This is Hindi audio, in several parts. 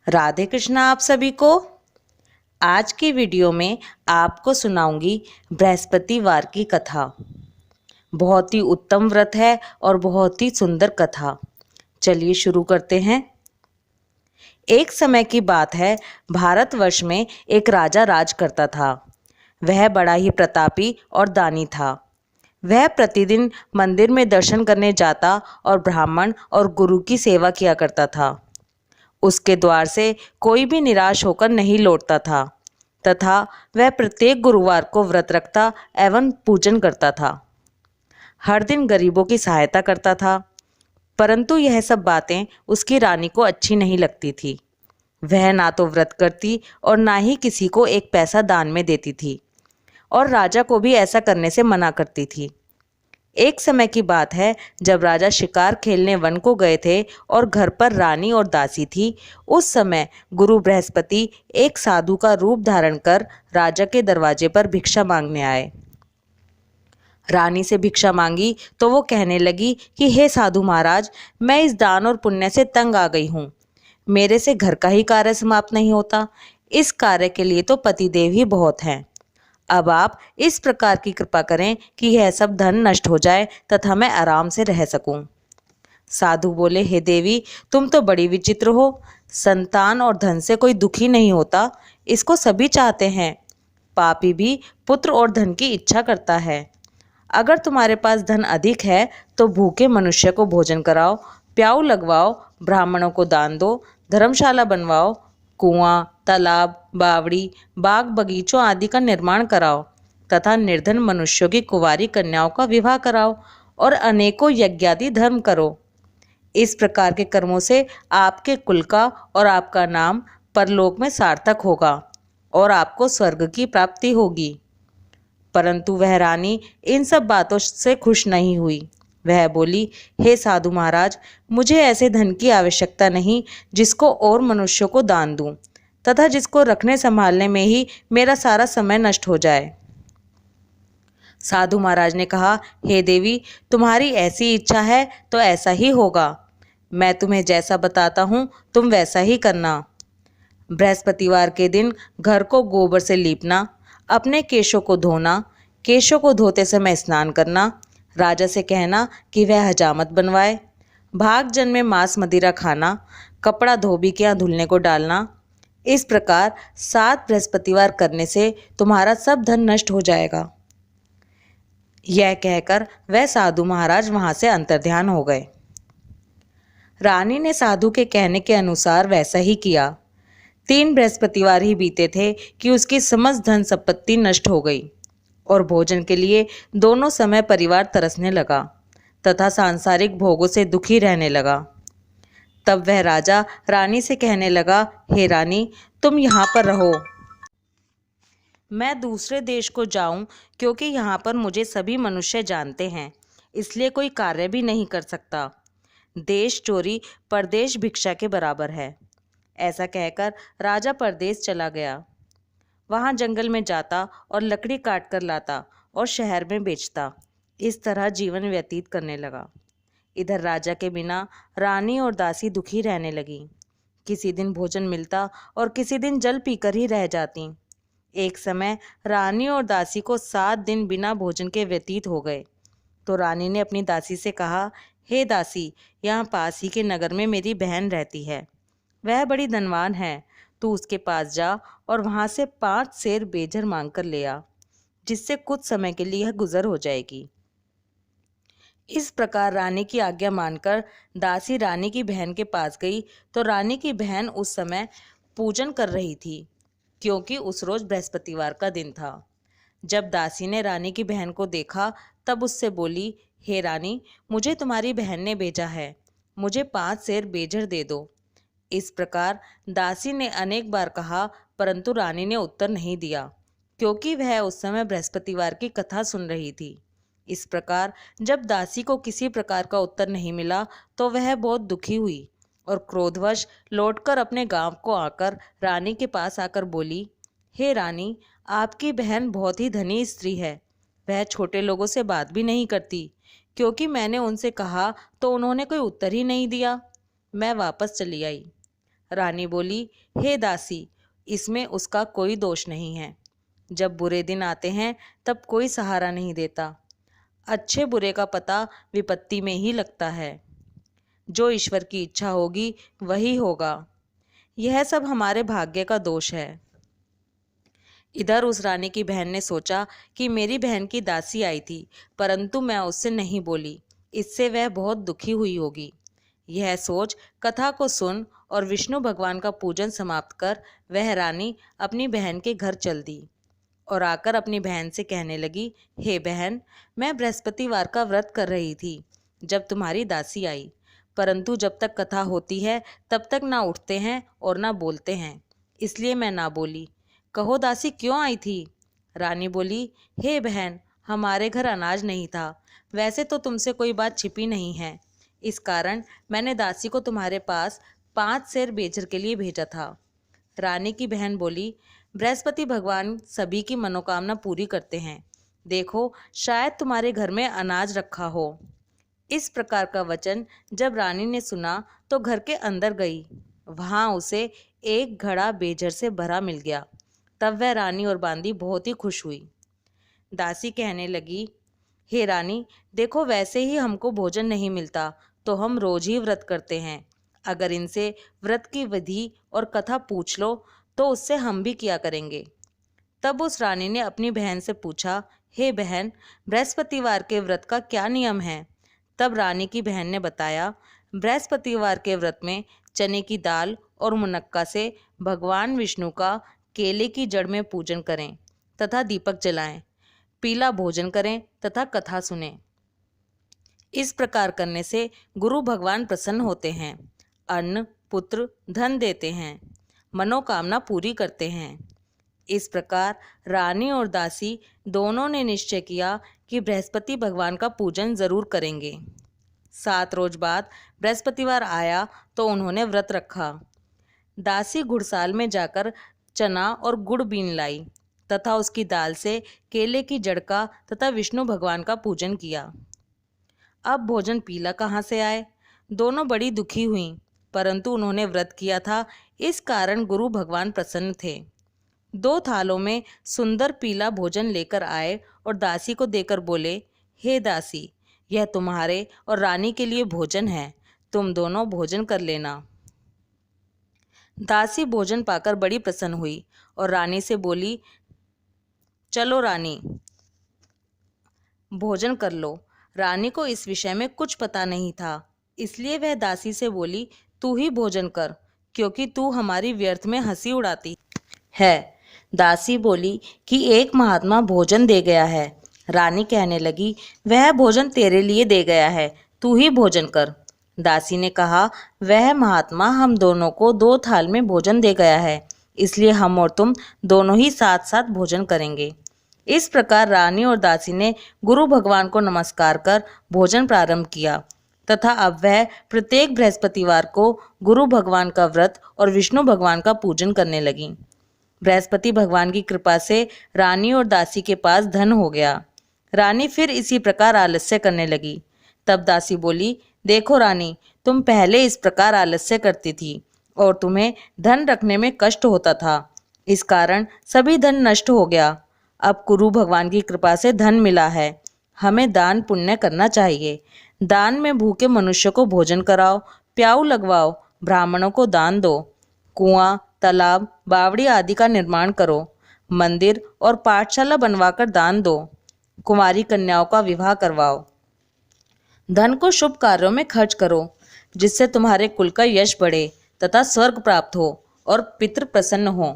राधे कृष्णा आप सभी को। आज की वीडियो में आपको सुनाऊंगी बृहस्पतिवार की कथा। बहुत ही उत्तम व्रत है और बहुत ही सुंदर कथा। चलिए शुरू करते हैं। एक समय की बात है, भारतवर्ष में एक राजा राज करता था। वह बड़ा ही प्रतापी और दानी था। वह प्रतिदिन मंदिर में दर्शन करने जाता और ब्राह्मण और गुरु की सेवा किया करता था। उसके द्वार से कोई भी निराश होकर नहीं लौटता था तथा वह प्रत्येक गुरुवार को व्रत रखता एवं पूजन करता था। हर दिन गरीबों की सहायता करता था, परंतु यह सब बातें उसकी रानी को अच्छी नहीं लगती थी। वह ना तो व्रत करती और ना ही किसी को एक पैसा दान में देती थी और राजा को भी ऐसा करने से मना करती थी। एक समय की बात है, जब राजा शिकार खेलने वन को गए थे और घर पर रानी और दासी थी। उस समय गुरु बृहस्पति एक साधु का रूप धारण कर राजा के दरवाजे पर भिक्षा मांगने आए। रानी से भिक्षा मांगी तो वो कहने लगी कि हे साधु महाराज, मैं इस दान और पुण्य से तंग आ गई हूँ। मेरे से घर का ही कार्य समाप्त नहीं होता। इस कार्य के लिए तो पतिदेव ही बहुत हैं। अब आप इस प्रकार की कृपा करें कि यह सब धन नष्ट हो जाए तथा मैं आराम से रह सकूं। साधु बोले, हे देवी, तुम तो बड़ी विचित्र हो। संतान और धन से कोई दुखी नहीं होता, इसको सभी चाहते हैं। पापी भी पुत्र और धन की इच्छा करता है। अगर तुम्हारे पास धन अधिक है तो भूखे मनुष्य को भोजन कराओ, प्याऊ लगवाओ, ब्राह्मणों को दान दो, धर्मशाला बनवाओ, कुआं, तालाब, बावड़ी, बाग बगीचों आदि का निर्माण कराओ तथा निर्धन मनुष्यों की कुंवारी कन्याओं का विवाह कराओ और अनेकों यज्ञादि धर्म करो। इस प्रकार के कर्मों से आपके कुल का और आपका नाम परलोक में सार्थक होगा और आपको स्वर्ग की प्राप्ति होगी। परंतु वह रानी इन सब बातों से खुश नहीं हुई। वह बोली, हे साधु महाराज, मुझे ऐसे धन की आवश्यकता नहीं जिसको और मनुष्यों को दान दूं तथा जिसको रखने संभालने में ही मेरा सारा समय नष्ट हो जाए। साधु महाराज ने कहा, हे देवी, तुम्हारी ऐसी इच्छा है तो ऐसा ही होगा। मैं तुम्हें जैसा बताता हूँ तुम वैसा ही करना। बृहस्पतिवार के दिन घर को गोबर से लीपना, अपने केशों को धोना, केशों को धोते समय स्नान करना, राजा से कहना कि वह हजामत बनवाए, भागजन में मांस मदिरा खाना, कपड़ा धोबी के यहाँ धुलने को डालना। इस प्रकार 7 बृहस्पतिवार करने से तुम्हारा सब धन नष्ट हो जाएगा। यह कहकर वह साधु महाराज वहां से अंतर्ध्यान हो गए। रानी ने साधु के कहने के अनुसार वैसा ही किया। 3 बृहस्पतिवार ही बीते थे कि उसकी समस्त धन संपत्ति नष्ट हो गई और भोजन के लिए दोनों समय परिवार तरसने लगा तथा सांसारिक भोगों से दुखी रहने लगा। तब वह राजा रानी से कहने लगा, हे रानी, तुम यहाँ पर रहो, मैं दूसरे देश को जाऊं, क्योंकि यहाँ पर मुझे सभी मनुष्य जानते हैं, इसलिए कोई कार्य भी नहीं कर सकता। देश चोरी परदेश भिक्षा के बराबर है। ऐसा कहकर राजा परदेश चला गया। वहाँ जंगल में जाता और लकड़ी काट कर लाता और शहर में बेचता। इस तरह जीवन व्यतीत करने लगा। इधर राजा के बिना रानी और दासी दुखी रहने लगी। किसी दिन भोजन मिलता और किसी दिन जल पीकर ही रह जाती। एक समय रानी और दासी को 7 दिन बिना भोजन के व्यतीत हो गए। तो रानी ने अपनी दासी से कहा, हे दासी, यहाँ पास ही के नगर में मेरी बहन रहती है। वह बड़ी धनवान है। तू उसके पास जा और वहाँ से 5 सेर बेजर मांग कर ले आ, जिससे कुछ समय के लिए यह गुजर हो जाएगी। इस प्रकार रानी की आज्ञा मानकर दासी रानी की बहन के पास गई तो रानी की बहन उस समय पूजन कर रही थी, क्योंकि उस रोज बृहस्पतिवार का दिन था। जब दासी ने रानी की बहन को देखा तब उससे बोली, हे रानी, मुझे तुम्हारी बहन ने भेजा है, मुझे 5 सेर बेजर दे दो। इस प्रकार दासी ने अनेक बार कहा, परंतु रानी ने उत्तर नहीं दिया, क्योंकि वह उस समय बृहस्पतिवार की कथा सुन रही थी। इस प्रकार जब दासी को किसी प्रकार का उत्तर नहीं मिला तो वह बहुत दुखी हुई और क्रोधवश लौटकर अपने गांव को आकर रानी के पास आकर बोली, हे रानी, आपकी बहन बहुत ही धनी स्त्री है। वह छोटे लोगों से बात भी नहीं करती, क्योंकि मैंने उनसे कहा तो उन्होंने कोई उत्तर ही नहीं दिया। मैं वापस चली आई। रानी बोली, हे दासी, इसमें उसका कोई दोष नहीं है। जब बुरे दिन आते हैं तब कोई सहारा नहीं देता। अच्छे बुरे का पता विपत्ति में ही लगता है। जो ईश्वर की इच्छा होगी वही होगा। यह सब हमारे भाग्य का दोष है। इधर उस रानी की बहन ने सोचा कि मेरी बहन की दासी आई थी, परंतु मैं उससे नहीं बोली, इससे वह बहुत दुखी हुई होगी। यह सोच कथा को सुन और विष्णु भगवान का पूजन समाप्त कर वह रानी अपनी बहन के घर चल दी और आकर अपनी बहन से कहने लगी, हे बहन, मैं बृहस्पतिवार का व्रत कर रही थी जब तुम्हारी दासी आई, परंतु जब तक कथा होती है तब तक ना उठते हैं और ना बोलते हैं, इसलिए मैं ना बोली। कहो दासी क्यों आई थी? रानी बोली, हे बहन, हमारे घर अनाज नहीं था। वैसे तो तुमसे कोई बात छिपी नहीं है, इस कारण मैंने दासी को तुम्हारे पास 5 सेर बेचर के लिए भेजा था। रानी की बहन बोली, बृहस्पति भगवान सभी की मनोकामना पूरी करते हैं। देखो, शायद तुम्हारे घर में अनाज रखा हो। इस प्रकार का वचन जब रानी ने सुना तो घर के अंदर गई। वहाँ उसे एक घड़ा बेजर से भरा मिल गया। तब वह रानी और बांदी बहुत ही खुश हुई। दासी कहने लगी, हे रानी, देखो, वैसे ही हमको भोजन नहीं मिलता तो हम रोज ही व्रत करते हैं। अगर इनसे व्रत की विधि और कथा पूछ लो तो उससे हम भी किया करेंगे। तब उस रानी ने अपनी बहन से पूछा, हे बहन, बृहस्पतिवार के व्रत का क्या नियम है? तब रानी की बहन ने बताया, बृहस्पतिवार के व्रत में चने की दाल और मुनक्का से भगवान विष्णु का केले की जड़ में पूजन करें तथा दीपक जलाएं, पीला भोजन करें तथा कथा सुनें। इस प्रकार करने से गुरु भगवान प्रसन्न होते हैं, अन्न, पुत्र, धन देते हैं, मनोकामना पूरी करते हैं। इस प्रकार रानी और दासी दोनों ने निश्चय किया कि बृहस्पति भगवान का पूजन जरूर करेंगे। 7 रोज बाद बृहस्पतिवार आया तो उन्होंने व्रत रखा। दासी घुड़साल में जाकर चना और गुड़ बीन लाई तथा उसकी दाल से केले की जड़ का तथा विष्णु भगवान का पूजन किया। अब भोजन पीला कहाँ से आए? दोनों बड़ी दुखी हुईं, परंतु उन्होंने व्रत किया था, इस कारण गुरु भगवान प्रसन्न थे। 2 थालों में सुंदर पीला भोजन लेकर आए और दासी को देकर बोले, हे दासी, यह तुम्हारे और रानी के लिए भोजन है, तुम दोनों भोजन कर लेना। दासी भोजन पाकर बड़ी प्रसन्न हुई और रानी से बोली, चलो रानी, भोजन कर लो। रानी को इस विषय में कुछ पता नहीं था, इसलिए वह दासी से बोली, तू ही भोजन कर, क्योंकि तू हमारी व्यर्थ में हंसी उड़ाती है। दासी बोली कि एक महात्मा भोजन दे गया है। रानी कहने लगी, वह भोजन तेरे लिए दे गया है, तू ही भोजन कर। दासी ने कहा, वह महात्मा हम दोनों को 2 थाल में भोजन दे गया है, इसलिए हम और तुम दोनों ही साथ साथ भोजन करेंगे। इस प्रकार रानी और दासी ने गुरु भगवान को नमस्कार कर भोजन प्रारंभ किया तथा अब वह प्रत्येक बृहस्पतिवार को गुरु भगवान का व्रत और विष्णु भगवान का पूजन करने लगी। बृहस्पति भगवान की कृपा से रानी और दासी के पास धन हो गया। रानी फिर इसी प्रकार आलस्य करने लगी। तब दासी बोली, देखो रानी, तुम पहले इस प्रकार आलस्य करती थी और तुम्हें धन रखने में कष्ट होता था, इस कारण सभी धन नष्ट हो गया। अब गुरु भगवान की कृपा से धन मिला है, हमें दान पुण्य करना चाहिए। दान में भूखे मनुष्य को भोजन कराओ, प्याऊ लगवाओ, ब्राह्मणों को दान दो, कुआं, तालाब, बावड़ी आदि का निर्माण करो, मंदिर और पाठशाला बनवाकर दान दो, कुंवारी कन्याओं का विवाह करवाओ। धन को शुभ कार्यों में खर्च करो, जिससे तुम्हारे कुल का यश बढ़े तथा स्वर्ग प्राप्त हो और पितृ प्रसन्न हो।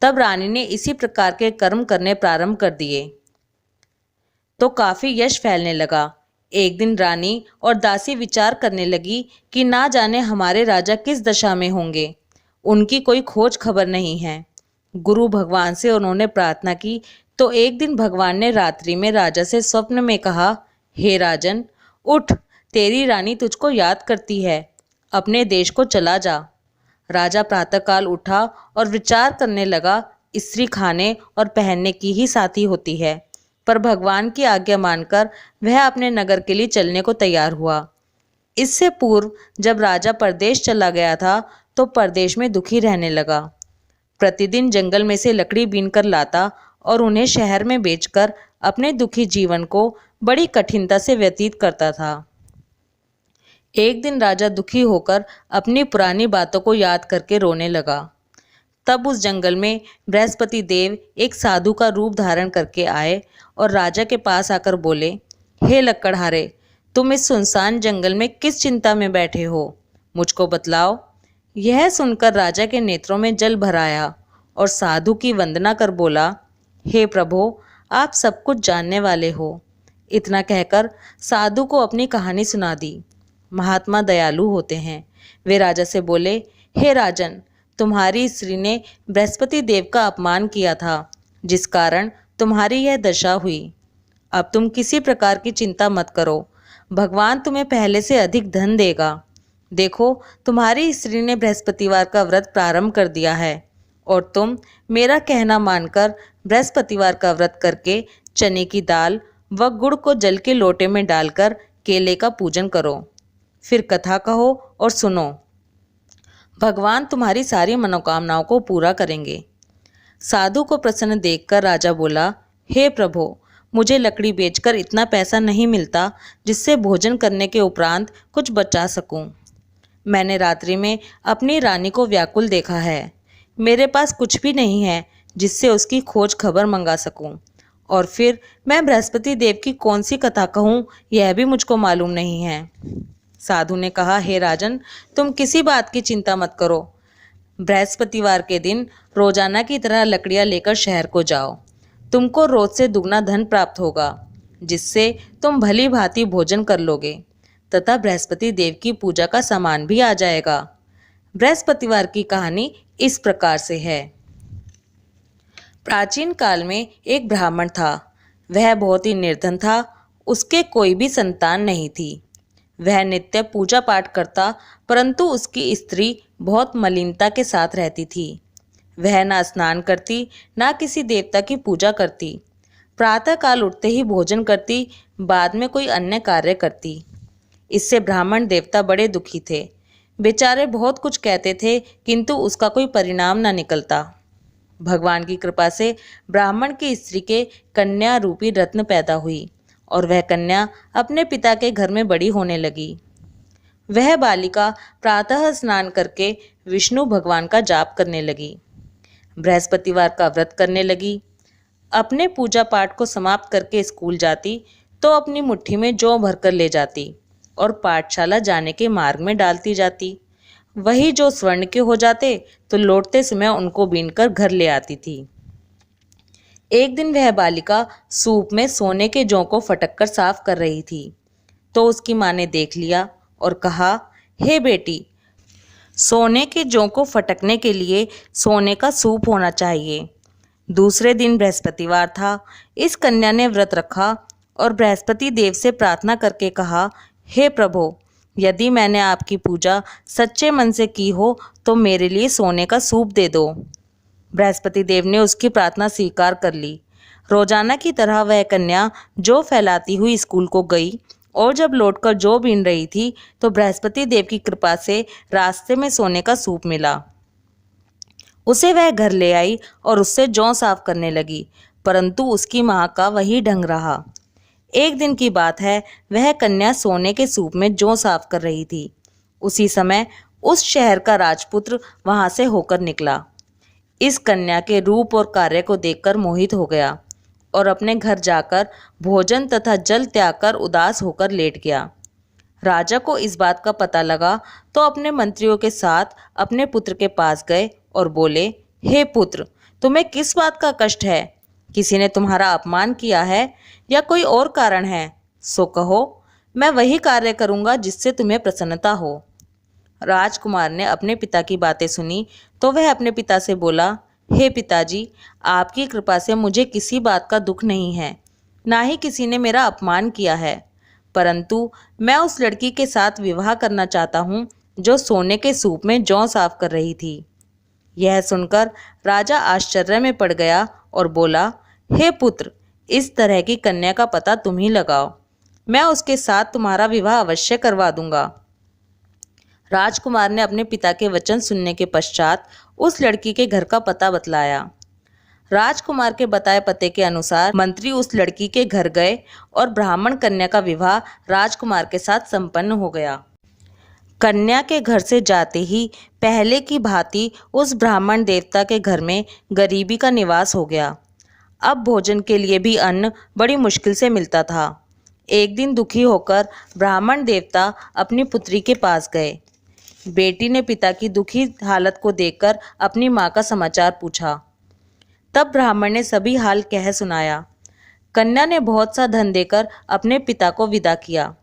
तब रानी ने इसी प्रकार के कर्म करने प्रारंभ कर दिए तो काफी यश फैलने लगा। एक दिन रानी और दासी विचार करने लगी कि ना जाने हमारे राजा किस दशा में होंगे, उनकी कोई खोज खबर नहीं है। गुरु भगवान से उन्होंने प्रार्थना की तो एक दिन भगवान ने रात्रि में राजा से स्वप्न में कहा, हे राजन, उठ, तेरी रानी तुझको याद करती है, अपने देश को चला जा। राजा प्रातःकाल उठा और विचार करने लगा, स्त्री खाने और पहनने की ही साथी होती है, पर भगवान की आज्ञा मानकर वह अपने नगर के लिए चलने को तैयार हुआ। इससे पूर्व जब राजा परदेश चला गया था तो परदेश में दुखी रहने लगा। प्रतिदिन जंगल में से लकड़ी बीनकर लाता और उन्हें शहर में बेचकर अपने दुखी जीवन को बड़ी कठिनता से व्यतीत करता था। एक दिन राजा दुखी होकर अपनी पुरानी बातों को याद करके रोने लगा। तब उस जंगल में बृहस्पति देव एक साधु का रूप धारण करके आए और राजा के पास आकर बोले, हे लकड़हारे, तुम इस सुनसान जंगल में किस चिंता में बैठे हो, मुझको बतलाओ। यह सुनकर राजा के नेत्रों में जल भर आया और साधु की वंदना कर बोला, हे प्रभो, आप सब कुछ जानने वाले हो। इतना कहकर साधु को अपनी कहानी सुना दी। महात्मा दयालु होते हैं। वे राजा से बोले, हे राजन, तुम्हारी स्त्री ने बृहस्पति देव का अपमान किया था, जिस कारण तुम्हारी यह दशा हुई। अब तुम किसी प्रकार की चिंता मत करो, भगवान तुम्हें पहले से अधिक धन देगा। देखो, तुम्हारी स्त्री ने बृहस्पतिवार का व्रत प्रारंभ कर दिया है और तुम मेरा कहना मानकर बृहस्पतिवार का व्रत करके चने की दाल व गुड़ को जल के लोटे में डालकर केले का पूजन करो। फिर कथा कहो और सुनो, भगवान तुम्हारी सारी मनोकामनाओं को पूरा करेंगे। साधु को प्रसन्न देखकर राजा बोला, हे प्रभो, मुझे लकड़ी बेचकर इतना पैसा नहीं मिलता जिससे भोजन करने के उपरांत कुछ बचा सकूं। मैंने रात्रि में अपनी रानी को व्याकुल देखा है। मेरे पास कुछ भी नहीं है जिससे उसकी खोज खबर मंगा सकूं। और फिर मैं बृहस्पति देव की कौन सी कथा कहूं, यह भी मुझको मालूम नहीं है। साधु ने कहा, हे राजन, तुम किसी बात की चिंता मत करो। बृहस्पतिवार के दिन रोजाना की तरह लकड़ियां लेकर शहर को जाओ। तुमको रोज से दुगना धन प्राप्त होगा, जिससे तुम भली भांति भोजन कर लोगे तथा बृहस्पति देव की पूजा का सामान भी आ जाएगा। बृहस्पतिवार की कहानी इस प्रकार से है। प्राचीन काल में एक ब्राह्मण था। वह बहुत ही निर्धन था। उसके कोई भी संतान नहीं थी। वह नित्य पूजा पाठ करता, परंतु उसकी स्त्री बहुत मलिनता के साथ रहती थी। वह ना स्नान करती, ना किसी देवता की पूजा करती। प्रातःकाल उठते ही भोजन करती, बाद में कोई अन्य कार्य करती। इससे ब्राह्मण देवता बड़े दुखी थे। बेचारे बहुत कुछ कहते थे, किंतु उसका कोई परिणाम न निकलता। भगवान की कृपा से ब्राह्मण की स्त्री के कन्या रूपी रत्न पैदा हुई और वह कन्या अपने पिता के घर में बड़ी होने लगी। वह बालिका प्रातः स्नान करके विष्णु भगवान का जाप करने लगी, बृहस्पतिवार का व्रत करने लगी। अपने पूजा पाठ को समाप्त करके स्कूल जाती तो अपनी मुट्ठी में जौ भरकर ले जाती और पाठशाला जाने के मार्ग में डालती जाती। वही जो स्वर्ण के हो जाते तो लौटते समय उनको बीनकर घर ले आती थी। एक दिन वह बालिका सूप में सोने के जौ को फटक कर साफ कर रही थी तो उसकी माँ ने देख लिया और कहा, हे बेटी, सोने के जौ को फटकने के लिए सोने का सूप होना चाहिए। दूसरे दिन बृहस्पतिवार था। इस कन्या ने व्रत रखा और बृहस्पति देव से प्रार्थना करके कहा, हे प्रभु, यदि मैंने आपकी पूजा सच्चे मन से की हो तो मेरे लिए सोने का सूप दे दो। बृहस्पति देव ने उसकी प्रार्थना स्वीकार कर ली। रोजाना की तरह वह कन्या जौ फैलाती हुई स्कूल को गई और जब लौटकर जौ बीन रही थी तो बृहस्पति देव की कृपा से रास्ते में सोने का सूप मिला। उसे वह घर ले आई और उससे जौ साफ करने लगी, परंतु उसकी माँ का वही ढंग रहा। एक दिन की बात है, वह कन्या सोने के सूप में जौ साफ कर रही थी। उसी समय उस शहर का राजपुत्र वहां से होकर निकला। इस कन्या के रूप और कार्य को देखकर मोहित हो गया और अपने घर जाकर भोजन तथा जल त्याग कर उदास होकर लेट गया। राजा को इस बात का पता लगा तो अपने मंत्रियों के साथ अपने पुत्र के पास गए और बोले, हे पुत्र, तुम्हें किस बात का कष्ट है? किसी ने तुम्हारा अपमान किया है या कोई और कारण है? सो कहो, मैं वही कार्य करूँगा जिससे तुम्हें प्रसन्नता हो। राजकुमार ने अपने पिता की बातें सुनी तो वह अपने पिता से बोला, हे पिताजी, आपकी कृपा से मुझे किसी बात का दुख नहीं है, ना ही किसी ने मेरा अपमान किया है, परंतु मैं उस लड़की के साथ विवाह करना चाहता हूँ जो सोने के सूप में जौ साफ कर रही थी। यह सुनकर राजा आश्चर्य में पड़ गया और बोला, हे पुत्र, इस तरह की कन्या का पता तुम ही लगाओ, मैं उसके साथ तुम्हारा विवाह अवश्य करवा दूंगा। राजकुमार ने अपने पिता के वचन सुनने के पश्चात उस लड़की के घर का पता बतलाया। राजकुमार के बताए पते के अनुसार मंत्री उस लड़की के घर गए और ब्राह्मण कन्या का विवाह राजकुमार के साथ संपन्न हो गया। कन्या के घर से जाते ही पहले की भांति उस ब्राह्मण देवता के घर में गरीबी का निवास हो गया। अब भोजन के लिए भी अन्न बड़ी मुश्किल से मिलता था। एक दिन दुखी होकर ब्राह्मण देवता अपनी पुत्री के पास गए। बेटी ने पिता की दुखी हालत को देखकर अपनी माँ का समाचार पूछा। तब ब्राह्मण ने सभी हाल कह सुनाया। कन्या ने बहुत सा धन देकर अपने पिता को विदा किया।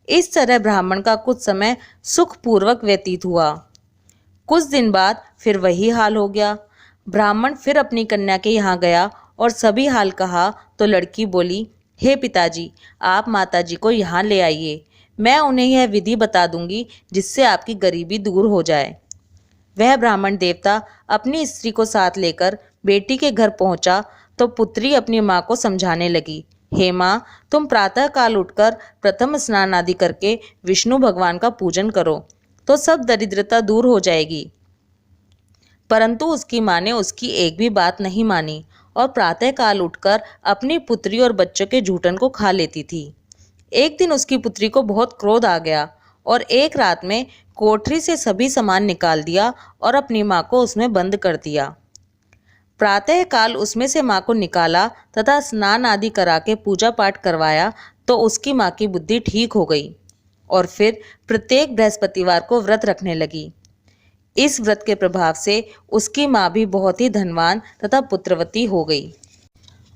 इस तरह ब्राह्मण का कुछ समय सुखपूर्वक व्यतीत हुआ। कुछ दिन बाद फिर वही हाल हो गया। ब्राह्मण फिर अपनी कन्या के यहाँ गया और सभी हाल कहा तो लड़की बोली, हे पिताजी, आप माताजी को यहाँ ले आइए, मैं उन्हें यह विधि बता दूंगी जिससे आपकी गरीबी दूर हो जाए। वह ब्राह्मण देवता अपनी स्त्री को साथ लेकर बेटी के घर पहुंचा तो पुत्री अपनी माँ को समझाने लगी, हे माँ, तुम प्रातः काल उठकर प्रथम स्नान आदि करके विष्णु भगवान का पूजन करो तो सब दरिद्रता दूर हो जाएगी। परंतु उसकी माँ ने उसकी एक भी बात नहीं मानी और प्रातः काल उठकर अपनी पुत्री और बच्चों के जूठन को खा लेती थी। एक दिन उसकी पुत्री को बहुत क्रोध आ गया और एक रात में कोठरी से सभी सामान निकाल दिया और अपनी माँ को उसमें बंद कर दिया। प्रातः काल उसमें से माँ को निकाला तथा स्नान आदि करा के पूजा पाठ करवाया तो उसकी माँ की बुद्धि ठीक हो गई और फिर प्रत्येक बृहस्पतिवार को व्रत रखने लगी। इस व्रत के प्रभाव से उसकी माँ भी बहुत ही धनवान तथा पुत्रवती हो गई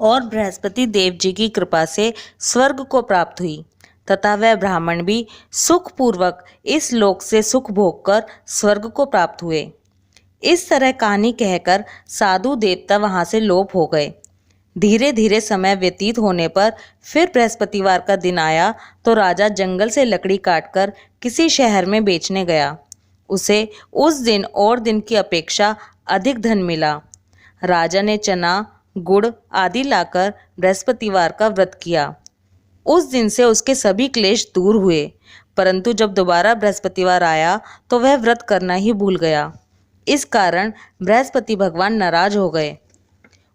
और बृहस्पति देव जी की कृपा से स्वर्ग को प्राप्त हुई तथा वह ब्राह्मण भी सुखपूर्वक इस लोक से सुख भोगकर स्वर्ग को प्राप्त हुए। इस तरह कहानी कहकर साधु देवता वहां से लोप हो गए। धीरे धीरे समय व्यतीत होने पर फिर बृहस्पतिवार का दिन आया तो राजा जंगल से लकड़ी काटकर किसी शहर में बेचने गया। उसे उस दिन और दिन की अपेक्षा अधिक धन मिला। राजा ने चना, गुड़ आदि लाकर बृहस्पतिवार का व्रत किया। उस दिन से उसके सभी क्लेश दूर हुए, परंतु जब दोबारा बृहस्पतिवार आया तो वह व्रत करना ही भूल गया। इस कारण बृहस्पति भगवान नाराज हो गए।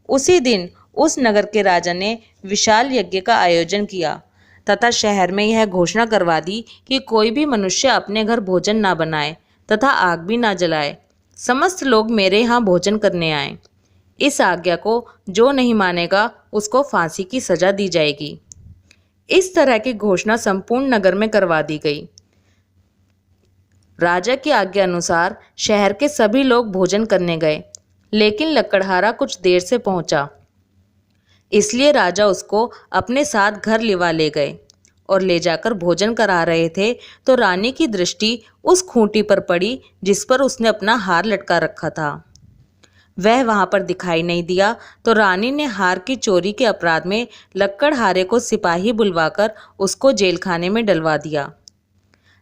उसी दिन उस नगर के राजा ने विशाल यज्ञ का आयोजन किया तथा शहर में यह घोषणा करवा दी कि कोई भी मनुष्य अपने घर भोजन ना बनाए तथा आग भी ना जलाए। समस्त लोग मेरे यहाँ भोजन करने आए। इस आज्ञा को जो नहीं मानेगा उसको फांसी की सजा दी जाएगी। इस तरह की घोषणा संपूर्ण नगर में करवा दी गई। राजा की आज्ञा अनुसार शहर के सभी लोग भोजन करने गए, लेकिन लकड़हारा कुछ देर से पहुंचा, इसलिए राजा उसको अपने साथ घर लिवा ले गए और ले जाकर भोजन करा रहे थे तो रानी की दृष्टि उस खूंटी पर पड़ी जिस पर उसने अपना हार लटका रखा था। वह वहां पर दिखाई नहीं दिया तो रानी ने हार की चोरी के अपराध में लक्कड़हारे को सिपाही बुलवाकर उसको जेलखाने में डलवा दिया।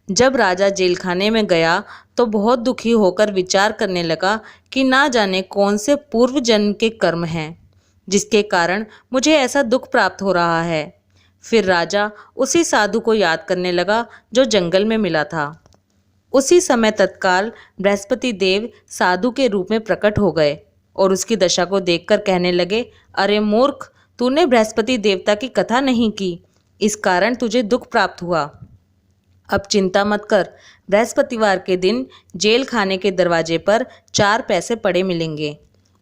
जब राजा जेलखाने में गया तो बहुत दुखी होकर विचार करने लगा कि ना जाने कौन से पूर्व जन्म के कर्म हैं जिसके कारण मुझे ऐसा दुख प्राप्त हो रहा है। फिर राजा उसी साधु को याद करने लगा जो जंगल में मिला था। उसी समय तत्काल बृहस्पति देव साधु के रूप में प्रकट हो गए और उसकी दशा को देखकर कहने लगे, अरे मूर्ख, तूने बृहस्पति देवता की कथा नहीं की, इस कारण तुझे दुख प्राप्त हुआ। अब चिंता मत कर, बृहस्पतिवार के दिन जेल खाने के दरवाजे पर 4 पैसे पड़े मिलेंगे,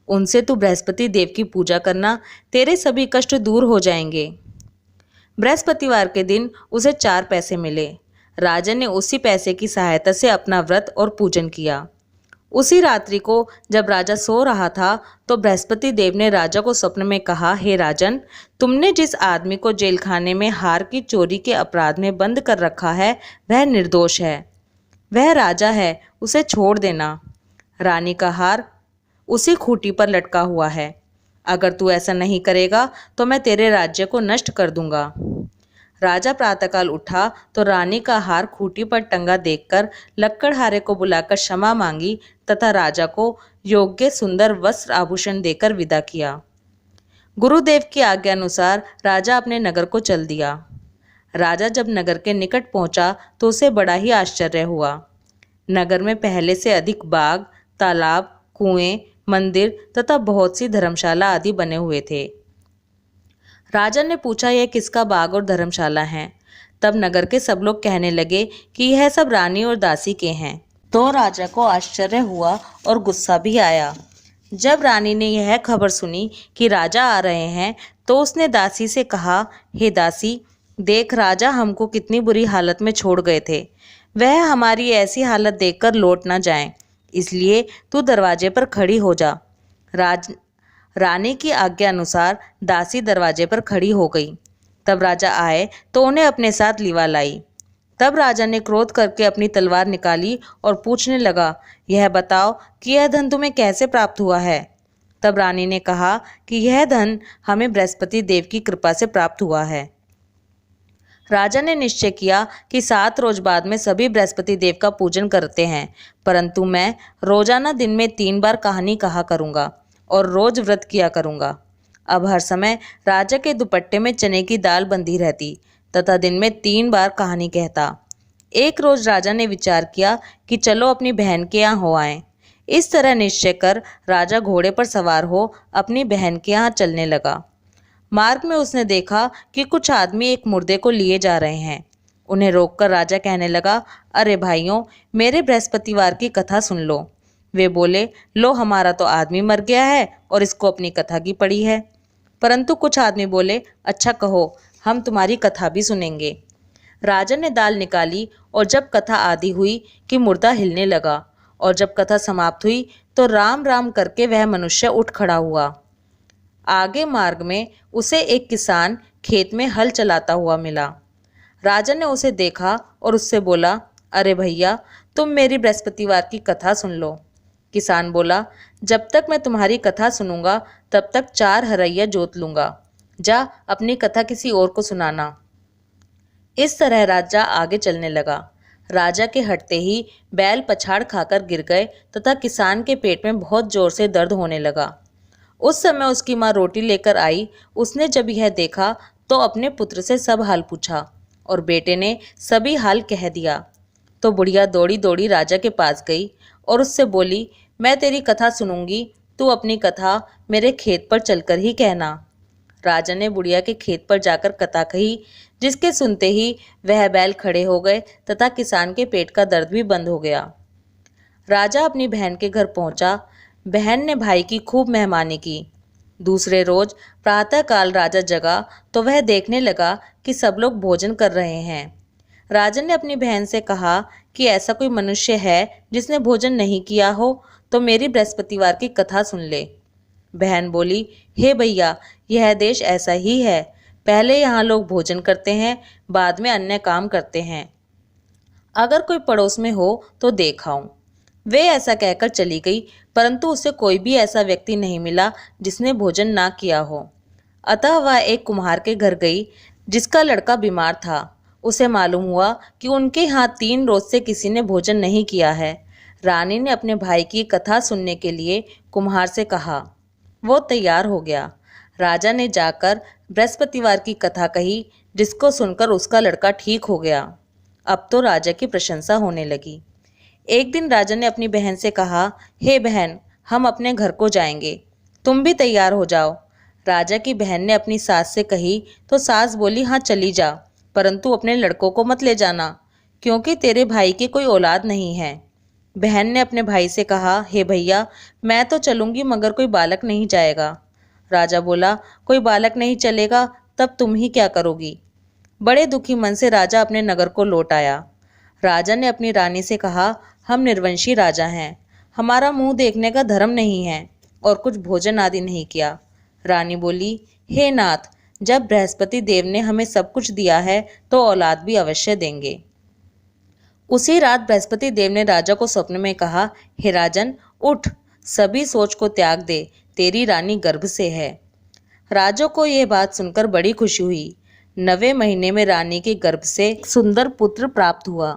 उनसे तू बृहस्पति देव की पूजा करना, तेरे सभी कष्ट दूर हो जाएंगे। बृहस्पतिवार के दिन उसे 4 पैसे मिले। राजा ने उसी पैसे की सहायता से अपना व्रत और पूजन किया। उसी रात्रि को जब राजा सो रहा था तो बृहस्पति देव ने राजा को स्वप्न में कहा, हे राजन, तुमने जिस आदमी को जेलखाने में हार की चोरी के अपराध में बंद कर रखा है वह निर्दोष है, वह राजा है, उसे छोड़ देना। रानी का हार उसी खूंटी पर लटका हुआ है, अगर तू ऐसा नहीं करेगा तो मैं तेरे राज्य को नष्ट कर दूंगा। राजा प्रातःकाल उठा तो रानी का हार खूंटी पर टंगा देखकर लक्कड़हारे को बुलाकर क्षमा मांगी तथा राजा को योग्य सुंदर वस्त्र आभूषण देकर विदा किया। गुरुदेव की आज्ञा अनुसार राजा अपने नगर को चल दिया। राजा जब नगर के निकट पहुंचा तो उसे बड़ा ही आश्चर्य हुआ। नगर में पहले से अधिक बाग, तालाब, कुएं, मंदिर तथा बहुत सी धर्मशाला आदि बने हुए थे। राजा ने पूछा, यह किसका बाग और धर्मशाला है? तब नगर के सब लोग कहने लगे कि यह सब रानी और दासी के हैं। तो राजा को आश्चर्य हुआ और गुस्सा भी आया। जब रानी ने यह खबर सुनी कि राजा आ रहे हैं, तो उसने दासी से कहा, हे दासी, देख राजा हमको कितनी बुरी हालत में छोड़ गए थे। वह हमारी ऐसी हालत देखकर लौट ना जाएं, इसलिए तू दरवाजे पर खड़ी हो जा। रानी की आज्ञा अनुसार दासी दरवाजे पर खड़ी हो गई। तब राजा आए तो उन्हें अपने साथ लिवा लाई। तब राजा ने क्रोध करके अपनी तलवार निकाली और पूछने लगा, यह बताओ कि यह धन तुम्हें कैसे प्राप्त हुआ है? तब रानी ने कहा कि यह धन हमें बृहस्पति देव की कृपा से प्राप्त हुआ है। राजा ने निश्चय किया कि 7 रोज बाद में सभी बृहस्पति देव का पूजन करते हैं, परंतु मैं रोजाना दिन में 3 बार कहानी कहा करूँगा और रोज व्रत किया करूँगा। अब हर समय राजा के दुपट्टे में चने की दाल बंधी रहती तथा दिन में 3 बार कहानी कहता। एक रोज राजा ने विचार किया कि चलो अपनी बहन के यहाँ हो आएं। इस तरह निश्चय कर राजा घोड़े पर सवार हो अपनी बहन के यहाँ चलने लगा। मार्ग में उसने देखा कि कुछ आदमी एक मुर्दे को लिए जा रहे हैं। उन्हें रोककर राजा कहने लगा, अरे भाइयों, मेरे बृहस्पतिवार की कथा सुन लो। वे बोले, लो हमारा तो आदमी मर गया है और इसको अपनी कथा की पड़ी है। परंतु कुछ आदमी बोले, अच्छा कहो, हम तुम्हारी कथा भी सुनेंगे। राजा ने दाल निकाली और जब कथा आदि हुई कि मुर्दा हिलने लगा, और जब कथा समाप्त हुई तो राम राम करके वह मनुष्य उठ खड़ा हुआ। आगे मार्ग में उसे एक किसान खेत में हल चलाता हुआ मिला। राजा ने उसे देखा और उससे बोला, अरे भैया, तुम मेरी बृहस्पतिवार की कथा सुन लो। किसान बोला, जब तक मैं तुम्हारी कथा सुनूंगा तब तक 4 हरैया जोत लूंगा। जा अपनी कथा किसी और को सुनाना। इस तरह राजा आगे चलने लगा। राजा के हटते ही बैल पछाड़ खाकर गिर गए तथा किसान के पेट में बहुत जोर से दर्द होने लगा। उस समय उसकी माँ रोटी लेकर आई। उसने जब यह देखा तो अपने पुत्र से सब हाल पूछा और बेटे ने सभी हाल कह दिया। तो बुढ़िया दौड़ी दौड़ी राजा के पास गई और उससे बोली, मैं तेरी कथा सुनूंगी, तू अपनी कथा मेरे खेत पर चलकर ही कहना। राजा ने बुढ़िया के खेत पर जाकर कथा कही, जिसके सुनते ही वह बैल खड़े हो गए तथा किसान के पेट का दर्द भी बंद हो गया। राजा अपनी बहन के घर पहुंचा। बहन ने भाई की खूब मेहमानी की। दूसरे रोज प्रातःकाल राजा जगा तो वह देखने लगा कि सब लोग भोजन कर रहे हैं। राजा ने अपनी बहन से कहा कि ऐसा कोई मनुष्य है जिसने भोजन नहीं किया हो तो मेरी बृहस्पतिवार की कथा सुन ले। बहन बोली, हे भैया, यह देश ऐसा ही है। पहले यहाँ लोग भोजन करते हैं, बाद में अन्य काम करते हैं। अगर कोई पड़ोस में हो तो देखाऊं। वे ऐसा कहकर चली गई, परंतु उसे कोई भी ऐसा व्यक्ति नहीं मिला जिसने भोजन ना किया हो। अतः वह एक कुम्हार के घर गई जिसका लड़का बीमार था। उसे मालूम हुआ कि उनके यहाँ 3 रोज से किसी ने भोजन नहीं किया है। रानी ने अपने भाई की कथा सुनने के लिए कुम्हार से कहा। वो तैयार हो गया। राजा ने जाकर बृहस्पतिवार की कथा कही, जिसको सुनकर उसका लड़का ठीक हो गया। अब तो राजा की प्रशंसा होने लगी। एक दिन राजा ने अपनी बहन से कहा, हे बहन, हम अपने घर को जाएंगे, तुम भी तैयार हो जाओ। राजा की बहन ने अपनी सास से कही तो सास बोली, हाँ चली जा, परंतु अपने लड़कों को मत ले जाना, क्योंकि तेरे भाई की कोई औलाद नहीं है। बहन ने अपने भाई से कहा, हे भैया, मैं तो चलूंगी मगर कोई बालक नहीं जाएगा। राजा बोला, कोई बालक नहीं चलेगा तब तुम ही क्या करोगी? बड़े दुखी मन से राजा अपने नगर को लौट आया। राजा ने अपनी रानी से कहा, हम निर्वंशी राजा हैं, हमारा मुंह देखने का धर्म नहीं है और कुछ भोजन आदि नहीं किया। रानी बोली, हे नाथ, जब बृहस्पति देव ने हमें सब कुछ दिया है तो औलाद भी अवश्य देंगे। उसी रात बृहस्पति देव ने राजा को स्वप्न में कहा, हे राजन, उठ, सभी सोच को त्याग दे, तेरी रानी गर्भ से है। राजा को यह बात सुनकर बड़ी खुशी हुई। 9वें महीने में रानी के गर्भ से एक सुंदर पुत्र प्राप्त हुआ।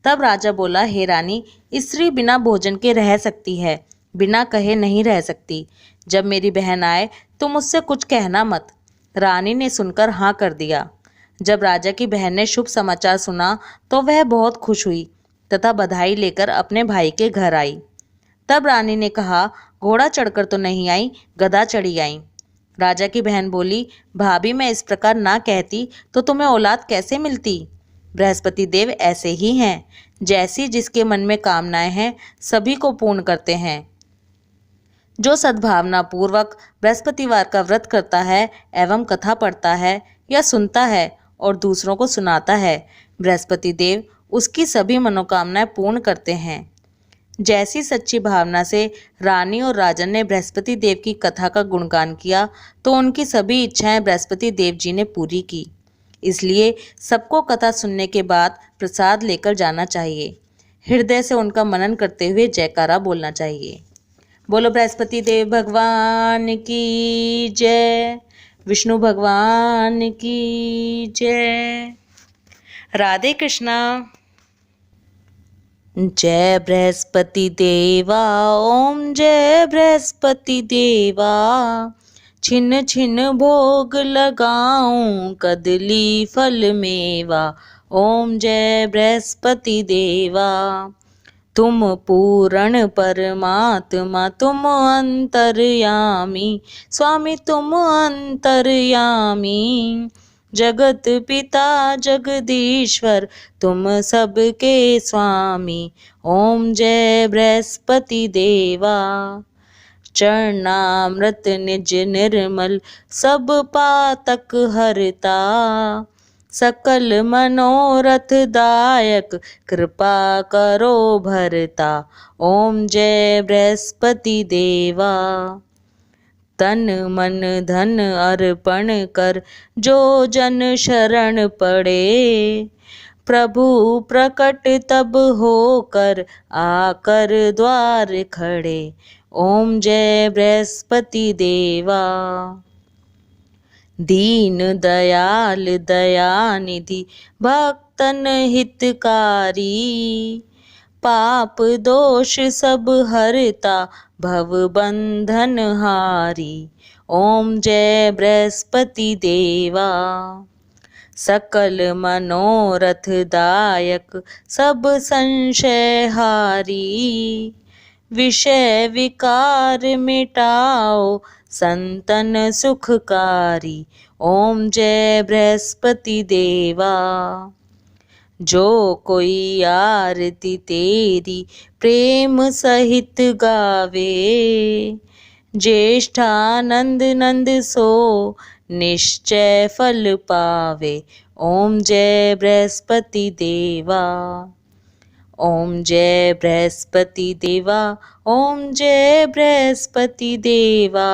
तब राजा बोला, हे रानी, स्त्री बिना भोजन के रह सकती है, बिना कहे नहीं रह सकती। जब मेरी बहन आए तुम उससे कुछ कहना मत। रानी ने सुनकर हाँ कर दिया। जब राजा की बहन ने शुभ समाचार सुना तो वह बहुत खुश हुई तथा बधाई लेकर अपने भाई के घर आई। तब रानी ने कहा, घोड़ा चढ़कर तो नहीं आई, गधा चढ़ी आई। राजा की बहन बोली, भाभी मैं इस प्रकार ना कहती तो तुम्हें औलाद कैसे मिलती। बृहस्पति देव ऐसे ही हैं, जैसी जिसके मन में कामनाएं हैं सभी को पूर्ण करते हैं। जो सद्भावना पूर्वक बृहस्पतिवार का व्रत करता है एवं कथा पढ़ता है या सुनता है और दूसरों को सुनाता है, बृहस्पति देव उसकी सभी मनोकामनाएं पूर्ण करते हैं। जैसी सच्ची भावना से रानी और राजन ने बृहस्पति देव की कथा का गुणगान किया तो उनकी सभी इच्छाएं बृहस्पति देव जी ने पूरी की। इसलिए सबको कथा सुनने के बाद प्रसाद लेकर जाना चाहिए। हृदय से उनका मनन करते हुए जयकारा बोलना चाहिए। बोलो बृहस्पति देव भगवान की जय, विष्णु भगवान की जय। राधे कृष्णा। जय बृहस्पति देवा, ओम जय बृहस्पति देवा। छिन छिन भोग लगाऊं कदली फल मेवा, ओम जय बृहस्पति देवा। तुम पूर्ण परमात्मा तुम अंतर्यामी, स्वामी तुम अंतर्यामी। जगत पिता जगदीश्वर तुम सबके स्वामी, ओम जय बृहस्पति देवा। चरणामृत निज निर्मल सब पातक हरता, सकल मनोरथ दायक कृपा करो भरता, ओम जय बृहस्पति देवा। तन मन धन अर्पण कर जो जन शरण पड़े, प्रभु प्रकट तब होकर आकर द्वार खड़े, ओम जय बृहस्पति देवा। दीन दयाल दयानिधि भक्तन हितकारी, पाप दोष सब हरता भव बंधन हारी, ओम जय बृहस्पति देवा। सकल मनोरथ दायक सब संशय हारी, विषय विकार मिटाओ संतन सुखकारी, ओम जय बृहस्पति देवा। जो कोई आरती तेरी प्रेम सहित गावे, ज्येष्ठानंद नंद सो निश्चय फल पावे, ओम जय बृहस्पति देवा। ओम जय बृहस्पति देवा, ओम जय बृहस्पति देवा।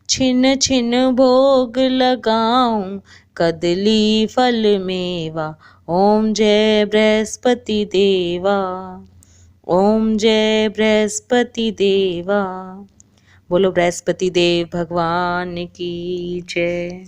छिन छिन भोग लगाऊं कदली फल मेवा, ओम जय बृहस्पति देवा, ओम जय बृहस्पति देवा। बोलो बृहस्पति देव भगवान की जय।